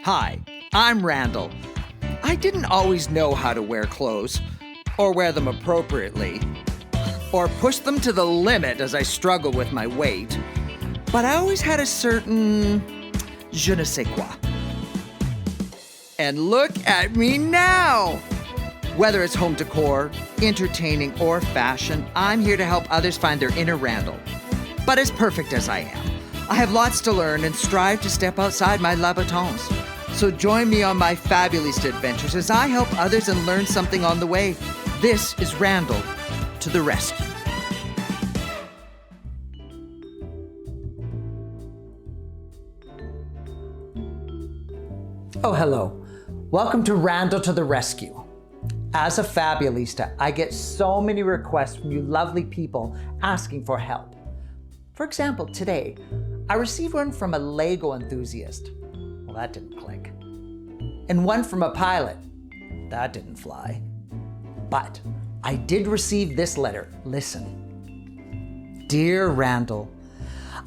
Hi, I'm Randall. I didn't always know how to wear clothes, or wear them appropriately, or push them to the limit as I struggled with my weight, but I always had a certain je ne sais quoi. And look at me now! Whether it's home decor, entertaining, or fashion, I'm here to help others find their inner Randall. But as perfect as I am, I have lots to learn and strive to step outside my Louboutins. So join me on my fabulous adventures as I help others and learn something on the way. This is Randall to the rescue. Oh, hello. Welcome to Randall to the rescue. As a fabulista, I get so many requests from you lovely people asking for help. For example, today, I received one from a Lego enthusiast. Well, that didn't click. And one from a pilot. That didn't fly. But I did receive this letter. Listen. Dear Randall,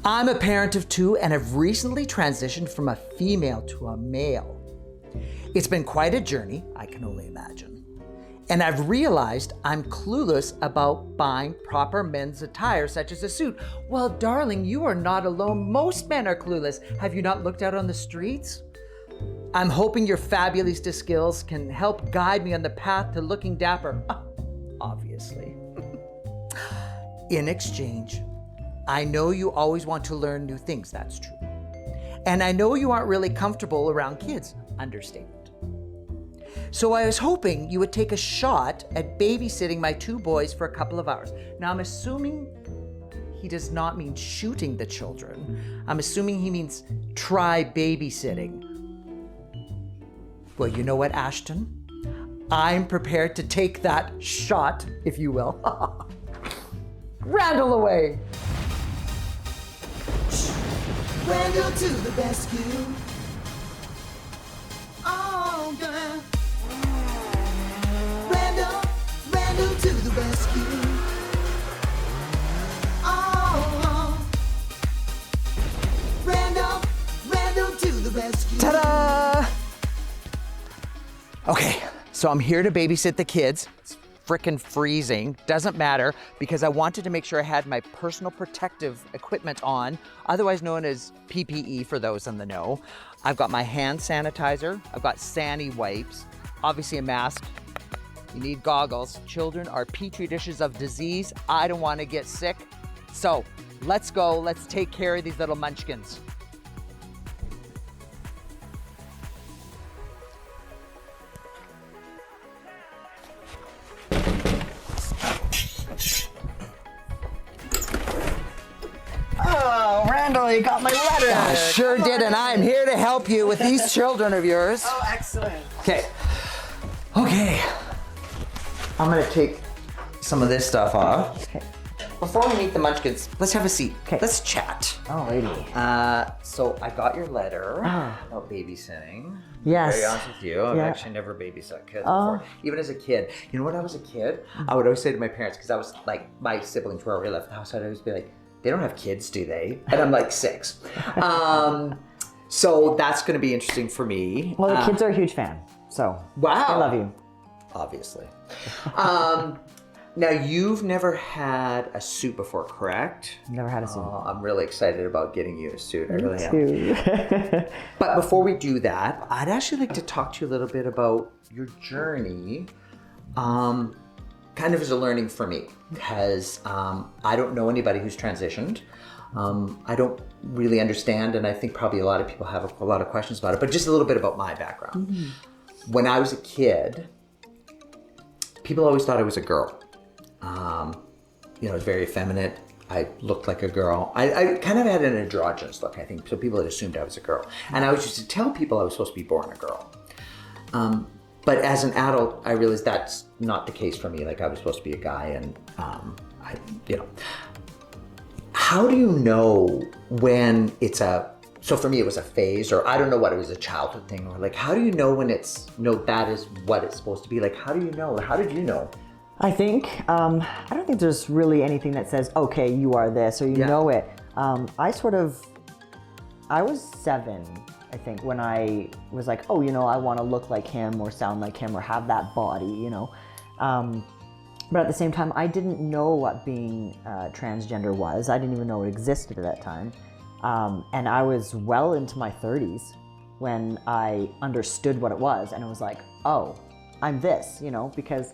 I'm a parent of 2 and have recently transitioned from a female to a male. It's been quite a journey, I can only imagine. And I've realized I'm clueless about buying proper men's attire, such as a suit. Well, darling, you are not alone. Most men are clueless. Have you not looked out on the streets? I'm hoping your fabulista skills can help guide me on the path to looking dapper. Obviously. In exchange, I know you always want to learn new things. That's true. And I know you aren't really comfortable around kids. Understatement. So I was hoping you would take a shot at babysitting my 2 boys for a couple of hours. Now I'm assuming he does not mean shooting the children. I'm assuming he means try babysitting. Well, you know what, Ashton? I'm prepared to take that shot, if you will. Randall away! Randall to the rescue. Oh, girl. Randall to the rescue. Oh, Randall to the rescue. Ta-da! Okay, so I'm here to babysit the kids. It's frickin' freezing. Doesn't matter because I wanted to make sure I had my personal protective equipment on, otherwise known as PPE for those in the know. I've got my hand sanitizer. I've got Sani wipes, obviously a mask. You need goggles. Children are petri dishes of disease. I don't want to get sick. So let's go. Let's take care of these little munchkins. Oh, Randall, you got my letter. I sure did, and I'm here to help you with these children of yours. Oh, excellent. Okay. I'm gonna take some of this stuff off. Okay. Before we meet the munchkins, let's have a seat. Okay. Let's chat. Alrighty. So I got your letter about babysitting. Yes. To be honest with you, I've Yeah. actually never babysat kids before. Even as a kid. You know, when I was a kid, I would always say to my parents, because I was like, my siblings were already left the house, I'd always be like, they don't have kids, do they? And I'm like 6. So that's gonna be interesting for me. Well, the kids are a huge fan, so Wow. I love you. Obviously. Now, you've never had a suit before, correct? Never had a suit. I'm really excited about getting you a suit. I really am. Too. But before we do that, I'd actually like to talk to you a little bit about your journey, kind of as a learning for me, because I don't know anybody who's transitioned. I don't really understand, and I think probably a lot of people have a lot of questions about it, but just a little bit about my background. Mm-hmm. When I was a kid, people always thought I was a girl. I was very effeminate. I looked like a girl. I kind of had an androgynous look, I think, so people had assumed I was a girl. And I was used to tell people I was supposed to be born a girl. But as an adult, I realized that's not the case for me. Like, I was supposed to be a guy, and how do you know when it's so for me it was a phase, or I don't know what it was, a childhood thing, or like, how do you know when that is what it's supposed to be? Like, how do you know? How did you know? I think, I don't think there's really anything that says, okay, you are this, or you know it. I was 7 I think, when I was like, oh, I want to look like him or sound like him or have that body, But at the same time, I didn't know what being transgender was. I didn't even know it existed at that time. And I was well into my 30s when I understood what it was. And it was like, oh, I'm this, because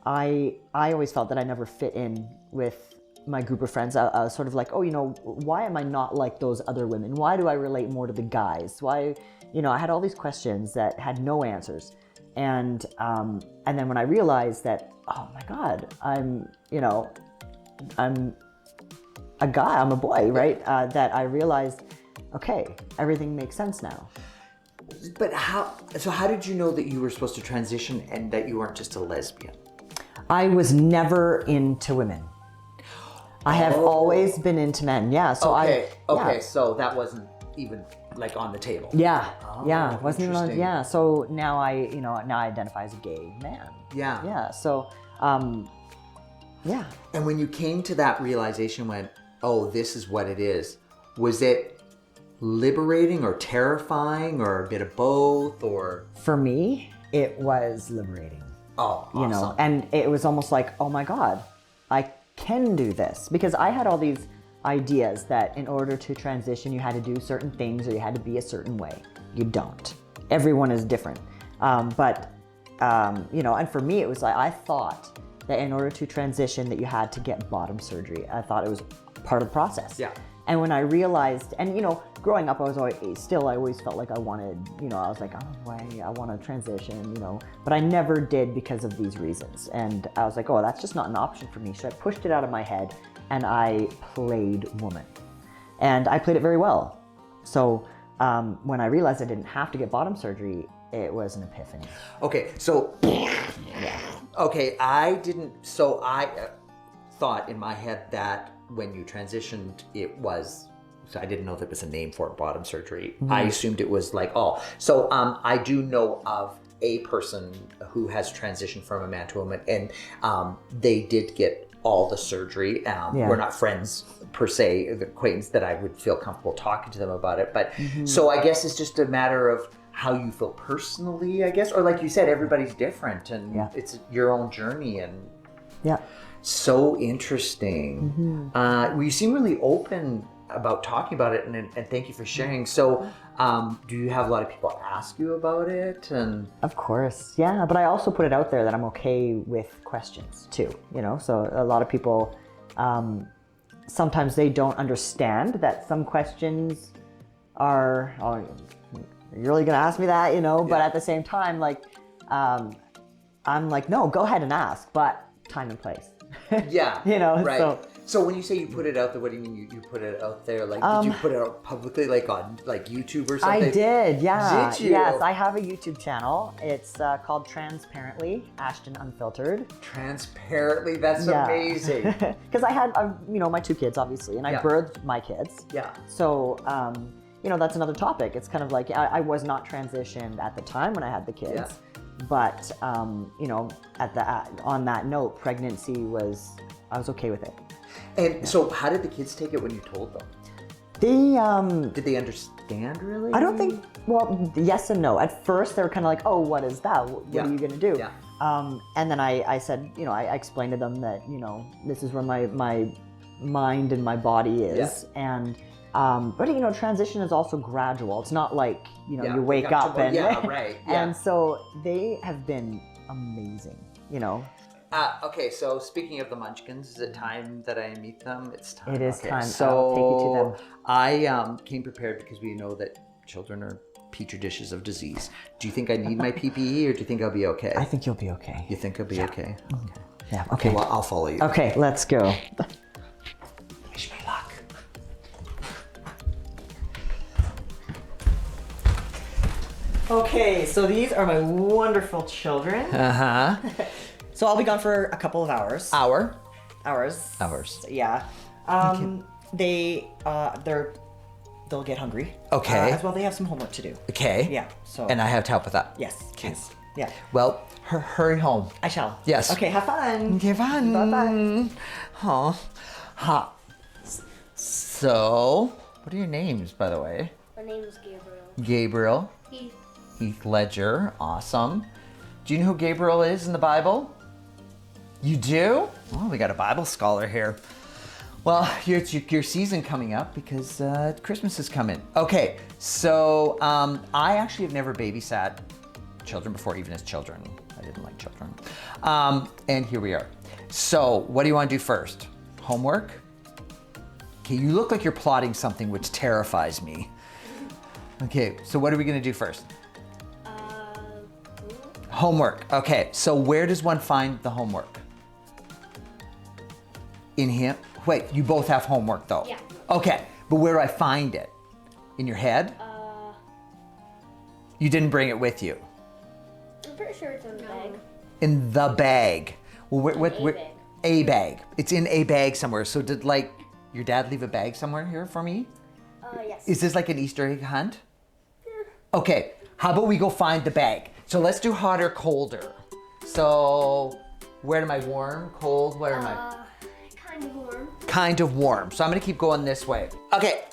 I always felt that I never fit in with my group of friends. I was sort of like, oh, why am I not like those other women? Why do I relate more to the guys? Why, I had all these questions that had no answers. And then when I realized that, oh my God, I'm a guy, I'm a boy, right? That I realized, okay, everything makes sense now. But how did you know that you were supposed to transition and that you weren't just a lesbian? I was never into women. I have always been into men. Yeah. So so that wasn't even like on the table. Yeah. Yeah. Wasn't even on. Yeah. So now I identify as a gay man. Yeah. Yeah. So, yeah. And when you came to that realization, when, oh, this is what it is, was it liberating or terrifying or a bit of both, or? For me, it was liberating. Oh, awesome. And it was almost like, oh my God, I can do this. Because I had all these ideas that in order to transition, you had to do certain things or you had to be a certain way. You don't. Everyone is different. And for me, it was like, I thought that in order to transition that you had to get bottom surgery. I thought it was part of the process. Yeah. And when I realized, and growing up, I always felt like I wanted, I was like, oh, I want to transition, but I never did because of these reasons. And I was like, oh, that's just not an option for me. So I pushed it out of my head and I played woman. And I played it very well. So when I realized I didn't have to get bottom surgery, it was an epiphany. Okay, so, okay, I thought in my head that when you transitioned, so I didn't know there was a name for it, bottom surgery. Mm-hmm. I assumed it was like, so I do know of a person who has transitioned from a man to a woman, and they did get all the surgery. We're not friends per se, the acquaintance that I would feel comfortable talking to them about it. But so I guess it's just a matter of how you feel personally, I guess, or like you said, everybody's different, and it's your own journey. And so interesting. You seem really open about talking about it, and thank you for sharing. So do you have a lot of people ask you about it? And of course, yeah, but I also put it out there that I'm okay with questions too, so a lot of people sometimes they don't understand that some questions are, oh, you're really gonna ask me that, but at the same time, like I'm like, no, go ahead and ask, but time and place. Yeah. Right. So when you say you put it out there, what do you mean you put it out there? Like, did you put it out publicly, like on like YouTube or something? I did, yeah. Did you? Yes, I have a YouTube channel. It's called Transparently, Ashton Unfiltered. Transparently, that's amazing. Because I had, my two kids, obviously, and I birthed my kids. Yeah. So, that's another topic. It's kind of like, I was not transitioned at the time when I had the kids. Yeah. But, on that note, pregnancy I was okay with it. And so how did the kids take it when you told them? Did they understand really? I don't think, well, yes and no. At first they were kind of like, oh, what is that? What are you going to do? Yeah. And then I said, I explained to them that, this is where my mind and my body is. Yeah. And, but transition is also gradual. It's not like, you wake up and, right. And so they have been amazing, Okay, so speaking of the Munchkins, is it time that I meet them? It's time. It is time. So I'll take you to them. I came prepared because we know that children are petri dishes of disease. Do you think I need my PPE, or do you think I'll be okay? I think you'll be okay. You think I'll be okay? Okay. Yeah. Okay. Well, I'll follow you. Okay, let's go. Wish me luck. Okay, so these are my wonderful children. So I'll be gone for a couple of hours. Hours. Yeah. They'll get hungry. Okay. As well, they have some homework to do. Okay. Yeah. So. And I have to help with that. Yes. Okay. Yes. Yeah. Well, hurry home. I shall. Yes. Okay. Have fun. Okay, fun. Bye-bye. So, what are your names, by the way? My name is Gabriel. Gabriel. Heath. Heath Ledger. Awesome. Do you know who Gabriel is in the Bible? You do? Oh, we got a Bible scholar here. Well, it's your season coming up because Christmas is coming. Okay, so I actually have never babysat children before, even as children. I didn't like children. And here we are. So what do you want to do first? Homework? Okay, you look like you're plotting something which terrifies me. Okay, so what are we going to do first? Homework. Okay, so where does one find the homework? In him? Wait, you both have homework though? Yeah. Okay, but where do I find it? In your head? You didn't bring it with you? I'm pretty sure it's in the bag. In the bag. Well, bag. A bag. It's in a bag somewhere. So did like your dad leave a bag somewhere here for me? Yes. Is this like an Easter egg hunt? Okay, how about we go find the bag? So let's do hot or colder. So where am I, warm, cold, where am I? Kind of warm. Kind of warm. So I'm gonna keep going this way. Okay,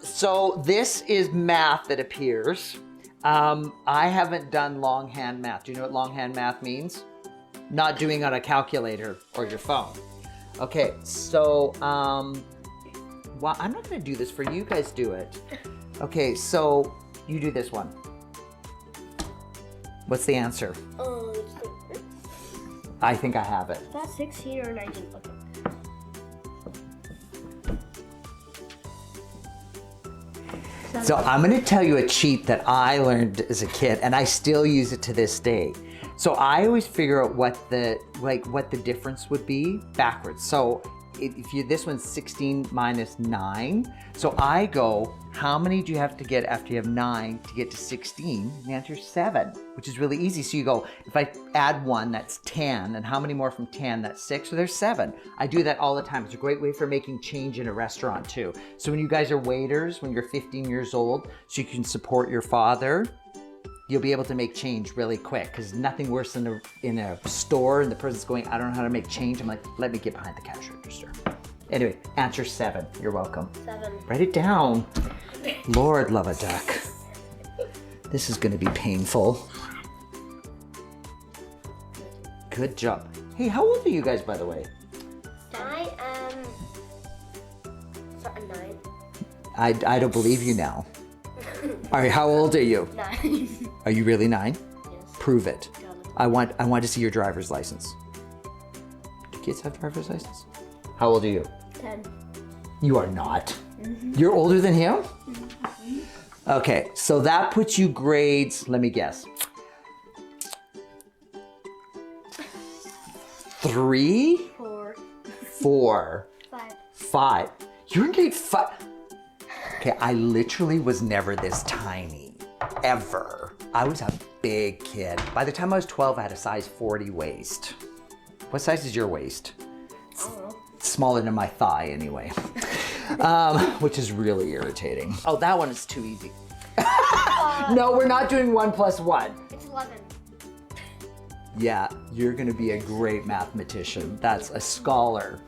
so this is math that appears. I haven't done longhand math. Do you know what longhand math means? Not doing on a calculator or your phone. Okay, so, well, I'm not gonna do this for you, guys do it. Okay, so you do this one. What's the answer? I think I have it. That's 16 or 19. Okay. So I'm gonna tell you a cheat that I learned as a kid, and I still use it to this day. So I always figure out what the difference would be backwards. So this one's 16 minus 9. So I go, how many do you have to get after you have 9 to get to 16? The answer is 7, which is really easy. So you go, if I add 1, that's 10, and how many more from 10? That's 6, so there's 7. I do that all the time. It's a great way for making change in a restaurant too. So when you guys are waiters, when you're 15 years old, so you can support your father, you'll be able to make change really quick, because nothing worse than in a store and the person's going, I don't know how to make change. I'm like, let me get behind the cash register. Anyway, answer 7. You're welcome. 7. Write it down. Lord love a duck. This is gonna be painful. Good job. Hey, how old are you guys, by the way? I am 9. I don't believe you now. All right, how old are you? 9. Are you really 9? Yes. Prove it. Got it. I want to see your driver's license. Do kids have driver's license? How old are you? 10. You are not. You're older than him? Okay, so that puts you grades, let me guess. 3? 4. 4. 5. 5. You're in grade 5. Okay, I literally was never this tiny, ever. I was a big kid. By the time I was 12, I had a size 40 waist. What size is your waist? I don't know. Smaller than my thigh, anyway. Which is really irritating. Oh, that one is too easy. No, we're not doing 1 plus 1. It's 11. Yeah, you're gonna be a great mathematician. That's a scholar.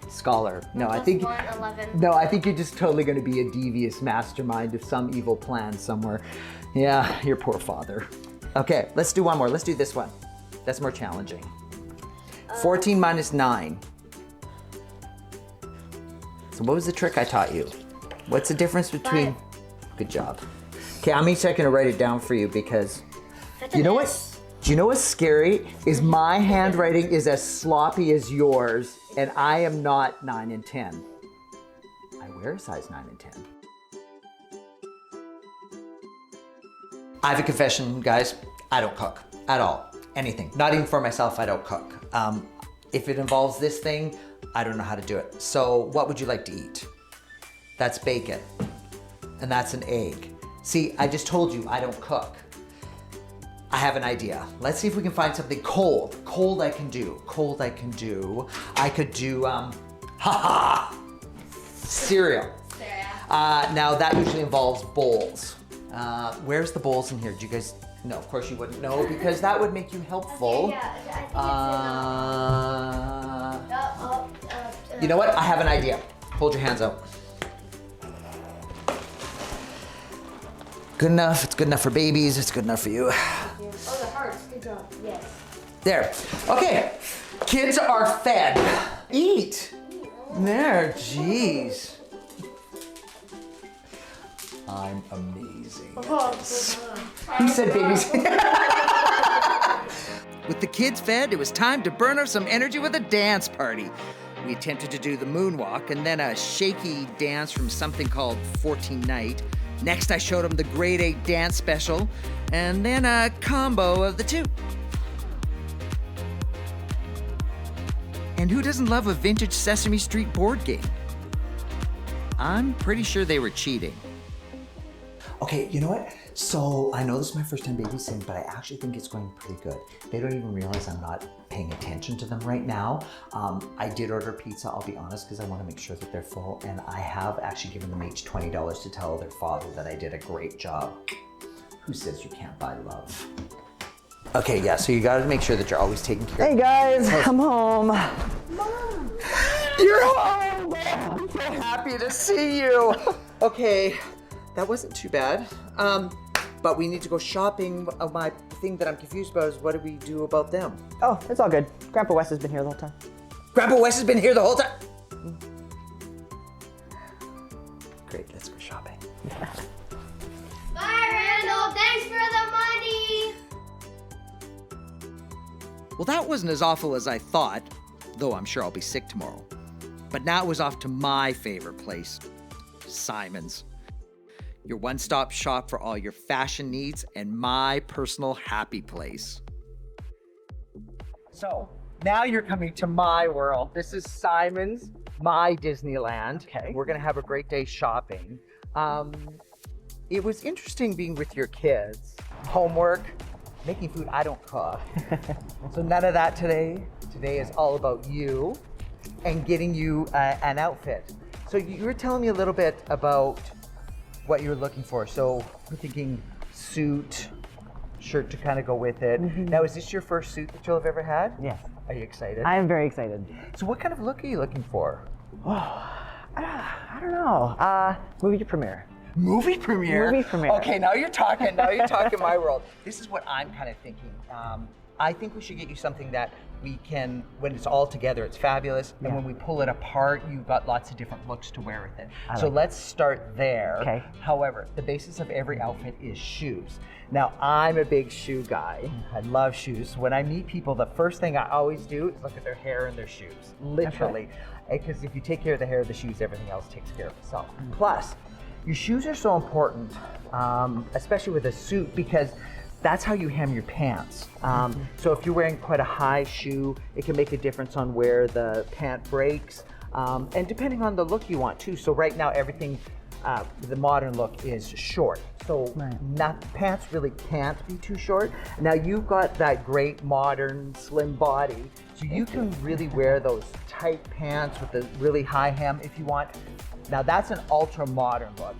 No, I think 1, 11. no, I think you're just totally gonna be a devious mastermind of some evil plan somewhere. Yeah, your poor father. Okay, let's do one more. Let's do this one. That's more challenging. 14 minus 9. So what was the trick I taught you? What's the difference between? 5. Good job. Okay, I'm each gonna write it down for you because That's you an know what? S. Do you know what's scary? Is my handwriting is as sloppy as yours, and I am not 9 and 10. I wear a size 9 and 10. I have a confession, guys. I don't cook at all. Anything. Not even for myself, I don't cook. If it involves this thing, I don't know how to do it. So what would you like to eat? That's bacon. And that's an egg. See, I just told you I don't cook. I have an idea. Let's see if we can find something cold. Cold I can do. Cold I can do. I could do, cereal. Now that usually involves bowls. Where's the bowls in here? Do you guys know? Of course you wouldn't know because that would make you helpful. Yeah, I think You know what? I have an idea. Hold your hands up. Good enough. It's good enough for babies. It's good enough for you. Oh, the hearts. Good job. Yes. There. Okay. Kids are fed. Eat. There. Jeez. I'm amazing. He said babies. With the kids fed, it was time to burn off some energy with a dance party. We attempted to do the moonwalk and then a shaky dance from something called 14 Night. Next, I showed them the grade 8 dance special and then a combo of the two. And who doesn't love a vintage Sesame Street board game? I'm pretty sure they were cheating. Okay, you know what? So I know this is my first time babysitting, but I actually think it's going pretty good. They don't even realize I'm not paying attention to them right now. I did order pizza, I'll be honest, because I want to make sure that they're full. And I have actually given them each $20 to tell their father that I did a great job. Who says you can't buy love? Okay, yeah, so you gotta make sure that you're always taking care of. Hey guys, I'm home. Mom. You're home! I'm so happy to see you. Okay, that wasn't too bad. But we need to go shopping. My thing that I'm confused about is what do we do about them? Oh, it's all good. Grandpa Wes has been here the whole time. Grandpa Wes has been here the whole time. Great, let's go shopping. Bye, Randall. Thanks for the money. Well, that wasn't as awful as I thought, though I'm sure I'll be sick tomorrow. But now it was off to my favorite place, Simon's. Your one-stop shop for all your fashion needs and my personal happy place. So, now you're coming to my world. This is Simon's, my Disneyland. Okay. We're gonna have a great day shopping. It was interesting being with your kids. Homework, making food, I don't cook. So none of that today. Today is all about you and getting you an outfit. So you were telling me a little bit about what you were looking for. So we're thinking suit, shirt to kind of go with it. Now, is this your first suit that you'll have ever had? Yes. Are you excited? I am very excited. So what kind of look are you looking for? I don't know. Movie premiere. Movie premiere? Movie premiere. Okay, now you're talking. Now you're talking my world. This is what I'm kind of thinking. I think we should get you something that we can, when it's all together, it's fabulous. And when we pull it apart, you've got lots of different looks to wear with it. So let's start there. Okay. However, the basis of every outfit is shoes. Now, I'm a big shoe guy. I love shoes. When I meet people, the first thing I always do is look at their hair and their shoes. Literally. Because if you take care of the hair, the shoes, everything else takes care of itself. Plus, your shoes are so important, especially with a suit, because that's how you hem your pants. So if you're wearing quite a high shoe, it can make a difference on where the pant breaks, and depending on the look you want too. So right now everything, the modern look is short. So pants really can't be too short. Now you've got that great modern slim body, so you can really wear those tight pants with the really high hem if you want. Now that's an ultra modern look.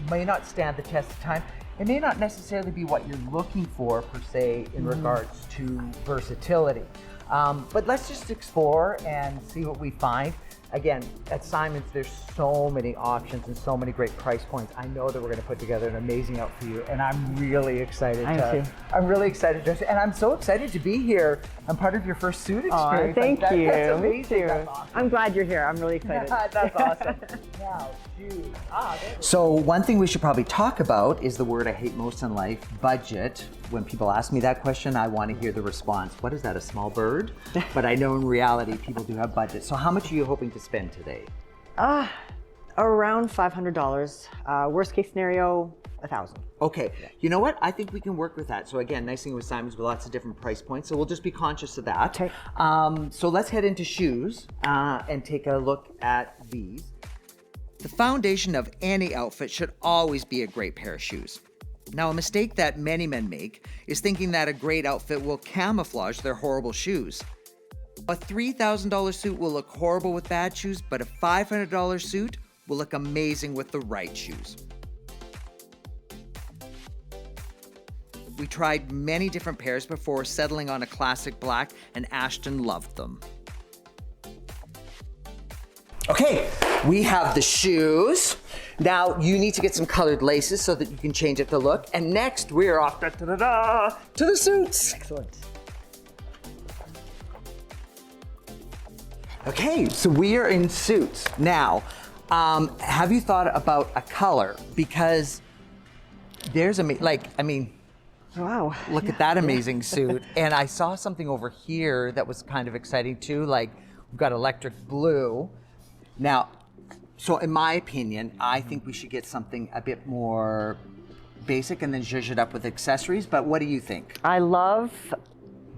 May not stand the test of time. It may not necessarily be what you're looking for per se in regards to versatility. But let's just explore and see what we find. Again, at Simon's, there's so many options and so many great price points. I know that we're going to put together an amazing outfit for you, and I'm really excited. I'm really excited, Josie, and I'm so excited to be here. I'm part of your first suit experience. Thank you. That's amazing. Me too. That's awesome. I'm glad you're here. I'm really excited. That's awesome. Now, shoes. So one thing we should probably talk about is the word I hate most in life, budget. When people ask me that question, I want to hear the response. What is that, a small bird? But I know in reality, people do have budgets. So how much are you hoping to spend today? Around $500. Worst case scenario, $1,000. Okay, you know what? I think we can work with that. So again, nice thing with Simon's with lots of different price points. So we'll just be conscious of that. Okay. So let's head into shoes and take a look at these. The foundation of any outfit should always be a great pair of shoes. Now, a mistake that many men make is thinking that a great outfit will camouflage their horrible shoes. A $3,000 suit will look horrible with bad shoes, but a $500 suit will look amazing with the right shoes. We tried many different pairs before settling on a classic black, and Ashton loved them. Okay, we have the shoes. Now you need to get some colored laces so that you can change it to look. And next we're off to the suits. Excellent. Okay, so we are in suits. Now, have you thought about a color? Because there's Wow. look at that amazing suit. And I saw something over here that was kind of exciting too. Like we've got electric blue. Now, so in my opinion, I think we should get something a bit more basic and then zhuzh it up with accessories. But what do you think? I love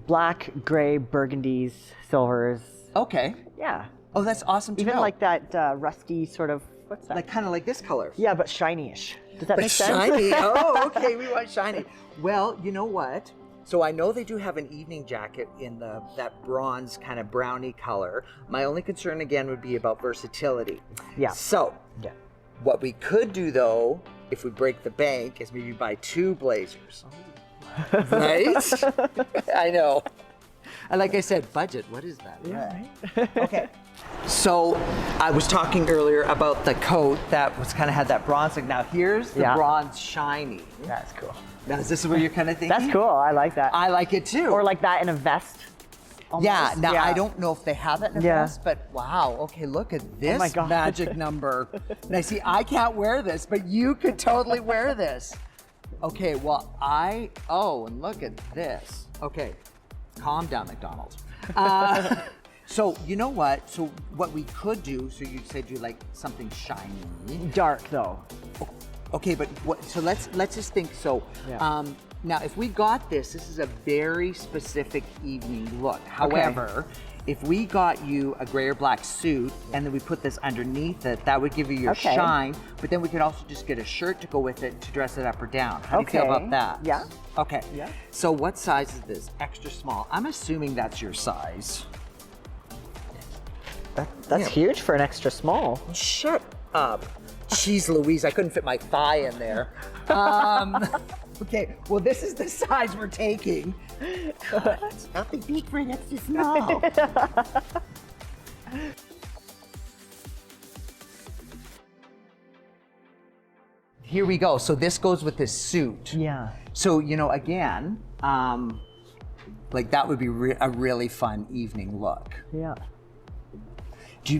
black, gray, burgundies, silvers. Okay. Yeah. Oh, that's awesome to Even know. like that rusty sort of, what's that? Like kind of like this color. Yeah, but shiny-ish. Does that But make sense? shiny. Oh, okay. We want shiny. Well, you know what? So I know they do have an evening jacket in that bronze kind of brownie color. My only concern again would be about versatility. Yeah. So Yeah. what we could do though, if we break the bank, is maybe buy 2 blazers. Right? I know. And like I said, budget. What is that? Yeah. Okay. So I was talking earlier about the coat that was kind of had that bronze look. Now here's the Yeah. bronze shiny. That's cool. Now is this what you're kind of thinking? That's cool. I like that. I like it too. Or like that in a vest. Almost. yeah. Now I don't know if they have it in a Yeah. vest, but wow. Okay, look at this my God. magic number. Now see, I can't wear this, but you could totally wear this. Okay. Well, and look at this. Okay, calm down, McDonald's. So you know what? So what we could do? So you said you like something shiny. Dark though. Okay, but what? So let's just think. So Yeah. now, if we got this is a very specific evening look. However, if we got you a gray or black suit and then we put this underneath it, that would give you your Okay. shine. But then we could also just get a shirt to go with it to dress it up or down. How do you feel Okay. about that? Yeah. Okay. Yeah. So what size is this? Extra small. I'm assuming that's your size. That's Yeah. huge for an extra small. Shut up. Jeez Louise, I couldn't fit my thigh in there. Okay, well this is the size we're taking. That's nothing big for an extra small. Here we go. So this goes with this suit. Yeah. So, you know, again, like that would be a really fun evening look. Yeah.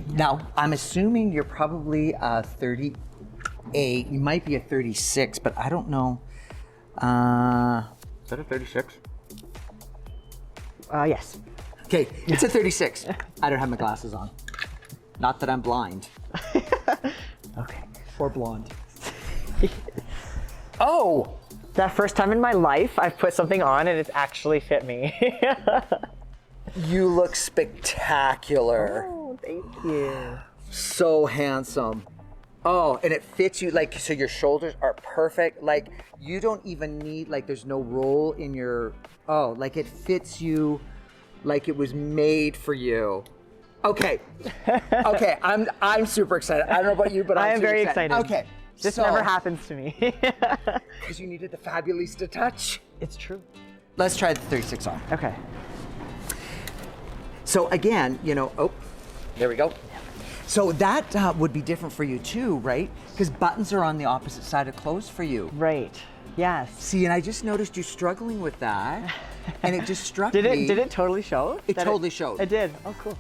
Now, I'm assuming you're probably a 38. You might be a 36, but I don't know. Is that a 36? Yes. Okay, it's a 36. I don't have my glasses on. Not that I'm blind. Okay. Or blonde. Oh! That first time in my life I've put something on and it's actually fit me. You look spectacular. Oh, thank you. So handsome. Oh, and it fits you like, so your shoulders are perfect. Like you don't even need, like there's no roll in your, like it fits you like it was made for you. Okay. Okay, I'm super excited. I don't know about you, but I am super very excited. Okay. This so, never happens to me. Because you needed the Fabulista touch. It's true. Let's try the 36 on. Okay. So again, you know, there we go. So that would be different for you too, right? Because buttons are on the opposite side of clothes for you. Right. Yes. See, and I just noticed you struggling with that, and it just struck me. Did it totally show? It totally showed. It did. Oh, cool.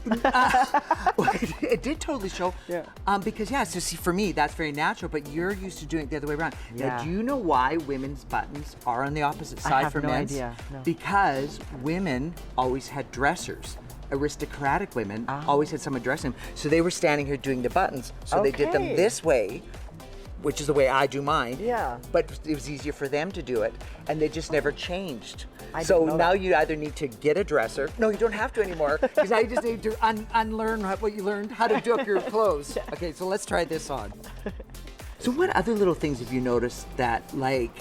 It did totally show. Yeah. Because so see, for me, that's very natural, but you're used to doing it the other way around. Now, Yeah. do you know why women's buttons are on the opposite side have for no men's? idea, no. Because women always had dressers. Aristocratic women always had someone dressing them. So they were standing here doing the buttons. So they did them Okay. this way, which is the way I do mine. Yeah. But it was easier for them to do it, and they just never changed. I So didn't know now that. you either need to get a dresser. No, you don't have to anymore, because now you just need to unlearn what you learned, how to do up your clothes. Okay, so let's try this on. So what other little things have you noticed that, like,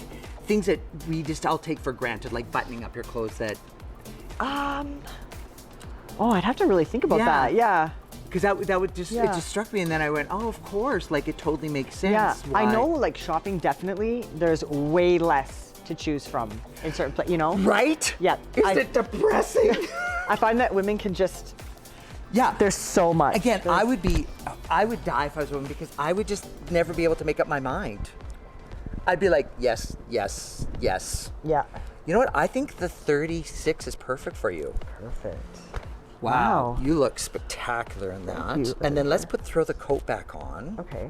things that we just all take for granted, like buttoning up your clothes that, Oh, I'd have to really think about Yeah. that. Yeah. because that would just, it Yeah. just struck me, and then I went, oh, of course, like it totally makes sense. Yeah. I why- know, like shopping, definitely, there's way less to choose from in certain places, you know? Right? Yeah. Isn't it depressing? I find that women can just Yeah. There's so much. Again, I would die if I was a woman because I would just never be able to make up my mind. I'd be like, yes, yes, yes. Yeah. You know what? I think the 36 is perfect for you. Perfect. Wow. Wow. You look spectacular in that. you. And then let's throw the coat back on. Okay.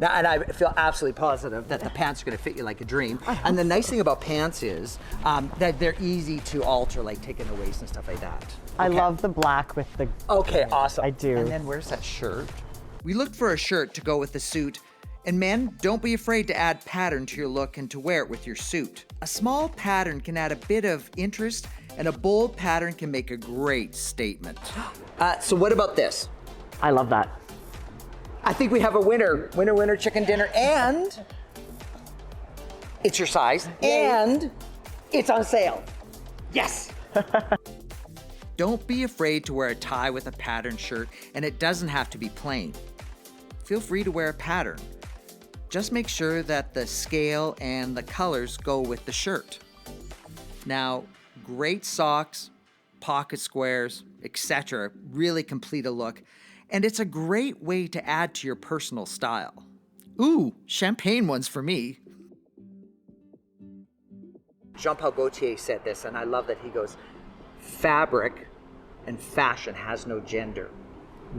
Now, and I feel absolutely positive that the pants are going to fit you like a dream. And the nice thing about pants is that they're easy to alter, like taking the waist and stuff like that. I Okay. love the black with the. Okay, awesome. I do. And then where's that shirt? We looked for a shirt to go with the suit. And men, don't be afraid to add pattern to your look and to wear it with your suit. A small pattern can add a bit of interest, and a bold pattern can make a great statement. So what about this? I love that. I think we have a winner. Winner, winner, chicken dinner, and it's your size, and it's on sale. Yes! Don't be afraid to wear a tie with a patterned shirt, and it doesn't have to be plain. Feel free to wear a pattern. Just make sure that the scale and the colors go with the shirt. Now, great socks, pocket squares, etc. really complete a look, and it's a great way to add to your personal style. Ooh, champagne ones for me. Jean-Paul Gaultier said this, and I love that he goes, fabric and fashion has no gender.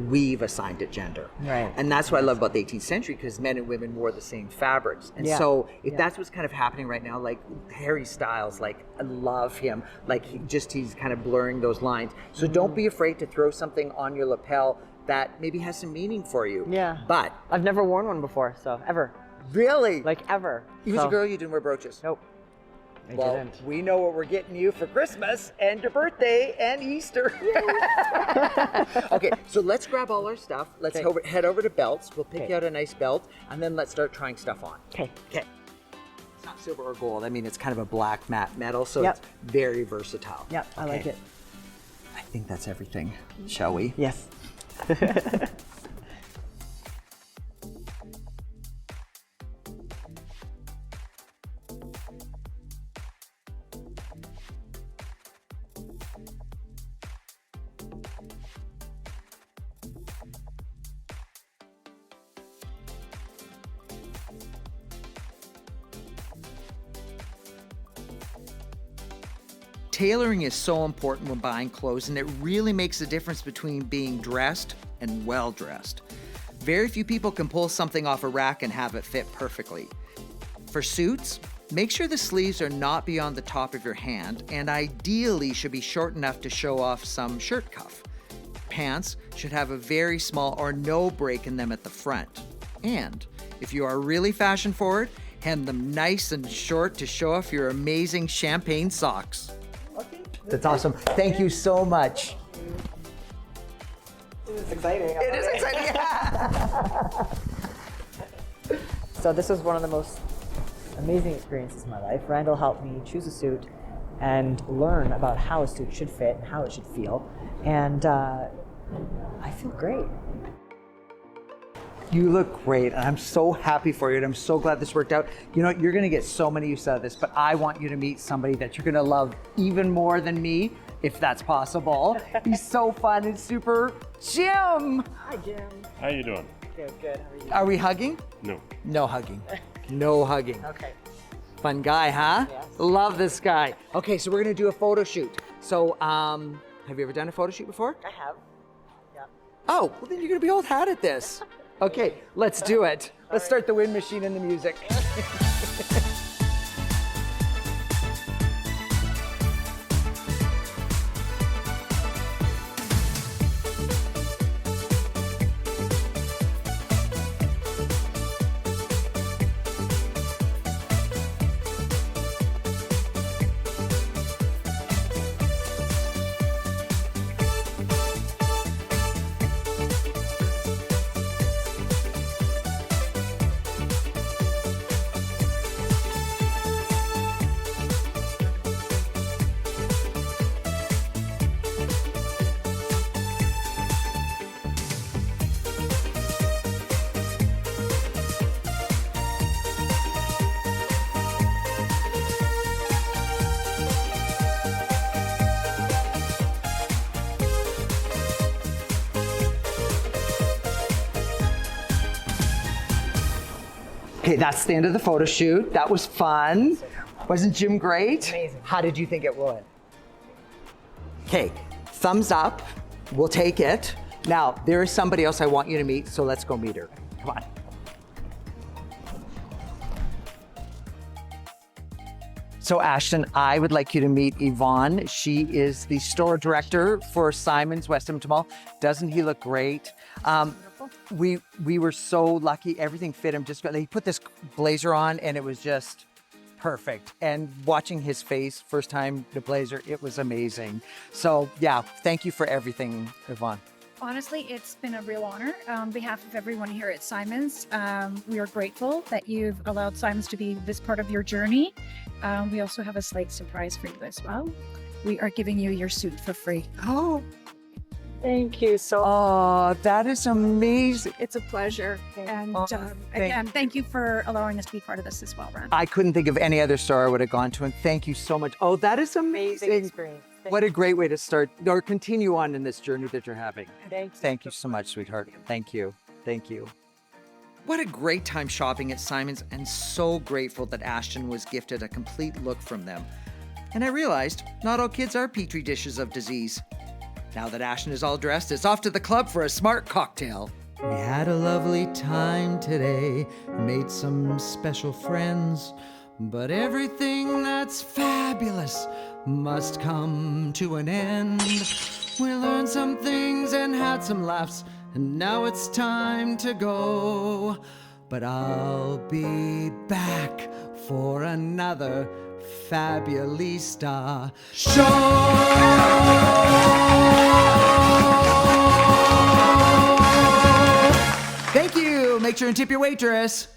We've assigned it gender. Right. And that's what I love about the 18th century, because men and women wore the same fabrics. And so if that's what's kind of happening right now, like Harry Styles, like I love him, like he's kind of blurring those lines. So don't be afraid to throw something on your lapel that maybe has some meaning for you. Yeah. But I've never worn one before, so ever. really, Like ever. you as a girl, you didn't wear brooches. Nope. I Well, didn't. we know what we're getting you for Christmas and your birthday and Easter. Okay, so let's grab all our stuff. Let's Okay. head over to belts. We'll pick Okay. you out a nice belt, and then let's start trying stuff on. Okay. Okay. It's not silver or gold. I mean, it's kind of a black matte metal, so Yep. it's very versatile. Yep, I like Okay. it. I think that's everything. Shall we? Yes. Tailoring is so important when buying clothes, and it really makes a difference between being dressed and well dressed. Very few people can pull something off a rack and have it fit perfectly. For suits, make sure the sleeves are not beyond the top of your hand, and ideally should be short enough to show off some shirt cuff. Pants should have a very small or no break in them at the front. And if you are really fashion forward, hem them nice and short to show off your amazing champagne socks. That's awesome. Thank you so much. This is exciting. It is exciting. So this was one of the most amazing experiences in my life. Randall helped me choose a suit and learn about how a suit should fit and how it should feel. And I feel great. You look great, and I'm so happy for you, and I'm so glad this worked out. You know, you're gonna get so many use out of this, but I want you to meet somebody that you're gonna love even more than me, if that's possible. He's so fun and super. Jim! Hi, Jim. How you doing? Good, good. How are you? Are we hugging? No. No hugging. No hugging. Okay. Fun guy, huh? Yes. Love this guy. Okay, so we're gonna do a photo shoot. So, have you ever done a photo shoot before? I have. Yeah. Oh, well then you're gonna be old hat at this. Okay, let's do it. Let's start the wind machine and the music. Okay, that's the end of the photo shoot. That was fun. Wasn't Jim great? Amazing. How did you think it would? Okay, thumbs up. We'll take it. Now, there is somebody else I want you to meet, so let's go meet her. Come on. So Ashton, I would like you to meet Yvonne. She is the store director for Simon's West Edmonton Mall. Doesn't he look great? We were so lucky. Everything fit him just good. He put this blazer on and it was just perfect. And watching his face, first time the blazer, it was amazing. So yeah, thank you for everything, Yvonne. Honestly, it's been a real honor. On behalf of everyone here at Simon's, we are grateful that you've allowed Simon's to be this part of your journey. We also have a slight surprise for you as well. We are giving you your suit for free. Oh, Thank you so much. oh, that is amazing. It's a pleasure. And Oh, again, thank you for allowing us to be part of this as well, Randall. I couldn't think of any other store I would have gone to, and thank you so much. Oh, that is Amazing amazing. experience. What a great way to start or continue on in this journey that you're having. Thank you. Thank you so much, sweetheart. Thank you. Thank you. What a great time shopping at Simon's, and so grateful that Ashton was gifted a complete look from them. And I realized not all kids are petri dishes of disease. Now that Ashton is all dressed, it's off to the club for a smart cocktail. We had a lovely time today, made some special friends, but everything that's fabulous must come to an end. We learned some things and had some laughs, and now it's time to go. But I'll be back for another Fabulista show. Thank you. Make sure and tip your waitress.